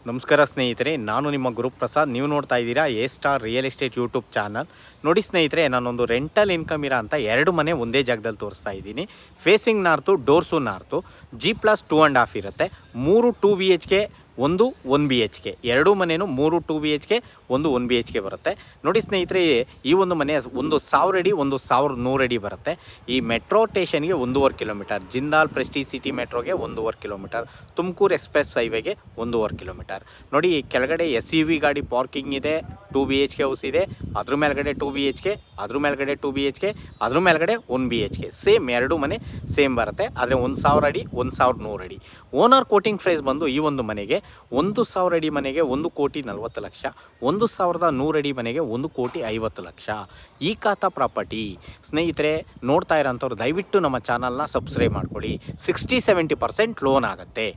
ನಮಸ್ಕಾರ ಸ್ನೇಹಿತರೆ, ನಾನು ನಿಮ್ಮ ಗುರುಪ್ರಸಾದ್. ನೀವು ನೋಡ್ತಾ ಇದ್ದೀರಾ A star real estate YouTube channel. ನೋಡಿ ಸ್ನೇಹಿತರೆ, ನಾನೊಂದು ರೆಂಟಲ್ ಇನ್ಕಮ್ ಇರೋ ಅಂತ 2 ಮನೆ ಒಂದೇ ಜಾಗದಲ್ಲಿ ತೋರಿಸ್ತಾ ಇದ್ದೀನಿ. Facing north, doors north, G+2.5 ಇರುತ್ತೆ. 3 2 BHK, ಒಂದು 1 BHK, 2 ಮನೆಯೂ 3 2 BHK, ಒಂದು 1 BHK ಬರುತ್ತೆ. ನೋಡಿ ಸ್ನೇಹಿತರೆ, ಈ ಒಂದು ಮನೆ 1000 ಅಡಿ, 1100 ಅಡಿ ಬರುತ್ತೆ. ಈ ಮೆಟ್ರೋ ಸ್ಟೇಷನ್ಗೆ 1.5 ಕಿಲೋಮೀಟರ್, ಜಿಂದಾಲ್ ಪ್ರೆಸ್ಟೀಜ್ ಸಿಟಿ ಮೆಟ್ರೋಗೆ 1.5 ಕಿಲೋಮೀಟರ್, ತುಮಕೂರು ಎಕ್ಸ್ಪ್ರೆಸ್ ಹೈವೇಗೆ 1.5 ಕಿಲೋಮೀಟರ್. ನೋಡಿ, ಕೆಳಗಡೆ SUV ಗಾಡಿ ಪಾರ್ಕಿಂಗ್ ಇದೆ, 2 BHK ಹೌಸ್ ಇದೆ, ಅದ್ರ ಮೇಲ್ಗಡೆ 2 BHK, ಅದ್ರ ಮೇಲ್ಗಡೆ 2 BHK, ಅದ್ರ ಮೇಲ್ಗಡೆ 1 BHK. ಸೇಮ್ 2 ಮನೆ ಸೇಮ್ ಬರುತ್ತೆ. ಆದರೆ 1000 ಅಡಿ, 1100 ಅಡಿ. ಓನರ್ ಕೋಟಿಂಗ್ ಪ್ರೈಸ್ ಬಂದು ಈ ಒಂದು ಮನೆಗೆ 1000 ಅಡಿ ಮನೆಗೆ 1,40,40 ಲಕ್ಷ, 1100 ಅಡಿ ಮನೆಗೆ 1,50,50 ಲಕ್ಷ. ಈ ಖಾತಾ ಪ್ರಾಪರ್ಟಿ. ಸ್ನೇಹಿತರೆ, ನೋಡ್ತಾ ಇರೋಂಥವ್ರು ದಯವಿಟ್ಟು ನಮ್ಮ ಚಾನಲ್ನ ಸಬ್ಸ್ಕ್ರೈಬ್ ಮಾಡ್ಕೊಳ್ಳಿ. 60-70% ಲೋನ್ ಆಗುತ್ತೆ.